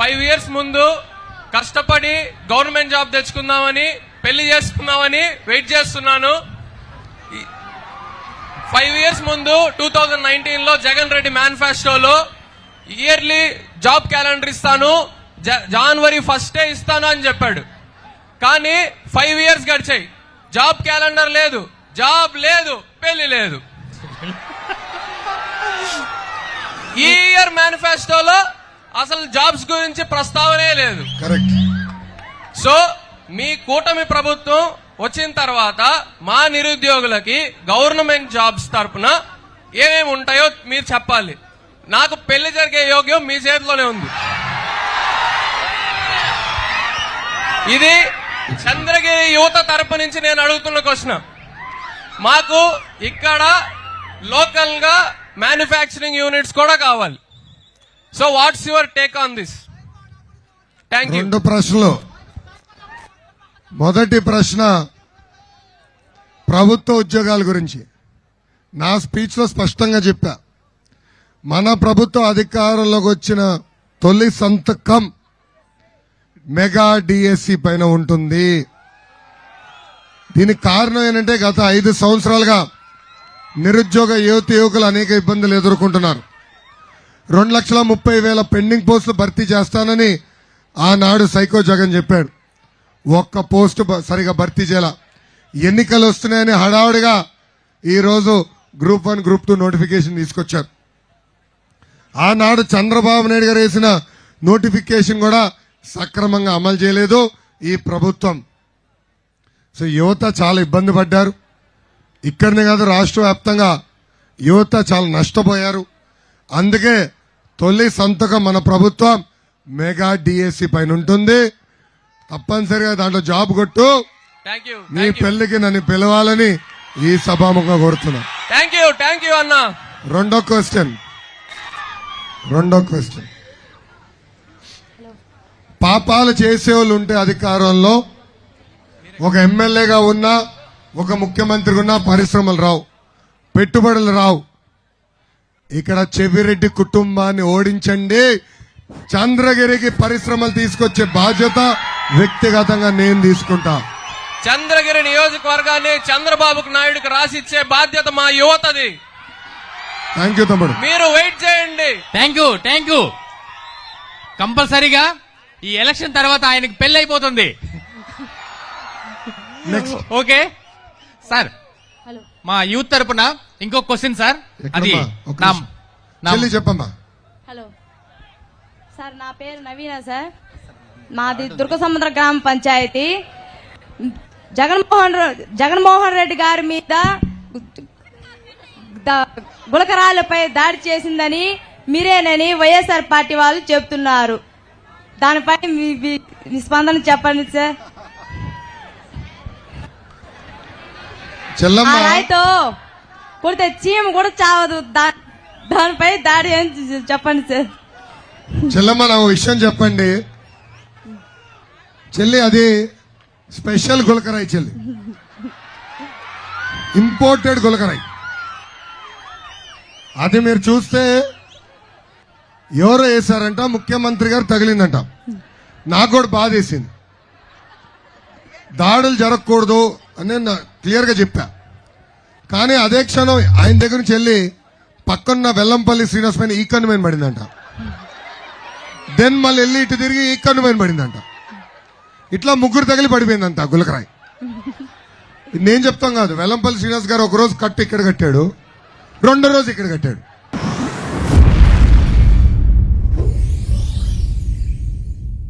5 years ముందు కష్టపడి government job తెచ్చుకుందామని పెళ్లి చేసుకుందామని వెయిట్ చేస్తున్నాను. 5 years ముందు 2019లో జగన్ రెడ్డి మేనిఫెస్టోలో ఇయర్లీ జాబ్ క్యాలెండర్ ఇస్తాను, January 1st ఇస్తాను అని చెప్పాడు. కానీ 5 years గడిచాయి, జాబ్ క్యాలెండర్ లేదు, జాబ్ లేదు, పెళ్లి లేదు. ఈ ఇయర్ మేనిఫెస్టోలో అసలు జాబ్స్ గురించి ప్రస్తావనే లేదు. సో మీ కూటమి ప్రభుత్వం వచ్చిన తర్వాత మా నిరుద్యోగులకి గవర్నమెంట్ జాబ్స్ తరపున ఏమేమి ఉంటాయో మీరు చెప్పాలి. నాకు పెళ్లి జరిగే యోగ్యం మీ చేతిలోనే ఉంది. ఇది చంద్రగిరి యువత తరపు నుంచి నేను అడుగుతున్న క్వశ్చన్. మాకు ఇక్కడ లోకల్ గా మ్యానుఫ్యాక్చరింగ్ యూనిట్స్ కూడా కావాలి. So what's your take on this? Thank you. 2 ప్రశ్నలు. మొదటి ప్రశ్న ప్రభుత్వ ఉద్యోగాల గురించి. నా స్పీచ్ లో స్పష్టంగా చెప్పా, మన ప్రభుత్వం అధికారంలోకి వచ్చిన తొలి సంతకం మెగా డిఎస్సి పైన ఉంటుంది. దీనికి కారణం ఏంటంటే గత 5 సంవత్సరాలుగా నిరుద్యోగ యువకులు అనేక ఇబ్బందులు ఎదుర్కొంటున్నారు. 2,30,000 పెండింగ్ పోస్టులు భర్తీ చేస్తానని ఆనాడు సైకో జగన్ చెప్పాడు. ఒక్క పోస్టు సరిగా భర్తీ చేయాల. ఎన్నికలు వస్తున్నాయని హడావుడిగా ఈరోజు గ్రూప్ 1, గ్రూప్ 2 నోటిఫికేషన్ తీసుకొచ్చారు. ఆనాడు చంద్రబాబు నాయుడు గారు వేసిన నోటిఫికేషన్ కూడా సక్రమంగా అమలు చేయలేదు ఈ ప్రభుత్వం. సో యువత చాలా ఇబ్బంది పడ్డారు. ఇక్కడనే కాదు, రాష్ట్ర వ్యాప్తంగా యువత చాలా నష్టపోయారు. అందుకే తొలి సంతకం మన ప్రభుత్వం మెగా డిఎస్సి పైన ఉంటుంది. తప్పనిసరిగా దాంట్లో జాబ్ కొట్టు. నీ పెళ్లికి నన్ను పిలవాలని ఈ సభాముఖంగా కోరుతున్నా. థ్యాంక్ యూ అన్న. రెండో క్వశ్చన్. పాపాలు చేసేవాళ్ళు ఉంటే అధికారంలో ఒక ఎమ్మెల్యేగా ఉన్నా, ఒక ముఖ్యమంత్రిగా ఉన్నా పరిశ్రమలు రావు, పెట్టుబడులు రావు. ఇక్కడ చెవిరెడ్డి కుటుంబాన్ని ఓడించండి. చంద్రగిరికి పరిశ్రమలు తీసుకొచ్చే బాధ్యత వ్యక్తిగతంగా నేను తీసుకుంటా. చంద్రగిరి నియోజకవర్గాన్ని చంద్రబాబు నాయుడుకి రాసిచ్చే బాధ్యత మా యువతది. థ్యాంక్ యూ తమ్ముడు. మీరు వెయిట్ చేయండి. Thank you. కంపల్సరీగా ఈ ఎలక్షన్ తర్వాత ఆయనకి పెళ్లి అయిపోతుంది. నెక్స్ట్. ఓకే సార్, మా యూత్ తరపున ఇంకో క్వశ్చన్ సార్. అది చెప్పమ్మా. హలో సార్, నా పేరు నవీన సార్. మాది దుర్గసముద్ర గ్రామ పంచాయతీ. జగన్మోహన్ రెడ్డి గారి మీద గులకరాలపై దాడి చేసిందని మీరేనని వైఎస్ఆర్ పార్టీ వాళ్ళు చెప్తున్నారు. దానిపై మీ స్పందన చెప్పండి సార్. రాయితో కొడితే చీమ కూడా చావదు, దానిపై దాడి అని చెప్పండి సార్. చెల్లమ్మ, నా విషయం చెప్పండి. చెల్లి, అది స్పెషల్ గులకరాయి చెల్లి, ఇంపోర్టెడ్ గులకరాయి. అది మీరు చూస్తే ఎవరో వేశారంట, ముఖ్యమంత్రి గారు తగిలిందంట. నాకు కూడా బాధ వేసింది. దాడులు జరగకూడదు అని క్లియర్ గా చెప్పా. కానీ అదే క్షణం ఆయన దగ్గర నుంచి వెళ్ళి పక్కన్న వెల్లంపల్లి శ్రీనివాస్ పైన ఈ కన్ను పైన పడిందంట. దెన్ మళ్ళీ వెళ్ళి ఇటు తిరిగి ఈ కన్ను పైన పడిందంట. ఇట్లా 3 తగిలి పడిపోయిందంట గులకరాయి. నేను చెప్తాం కాదు, వెల్లంపల్లి శ్రీనివాస్ గారు ఒక రోజు కట్టు ఇక్కడ కట్టాడు, 2వ రోజు ఇక్కడ కట్టాడు.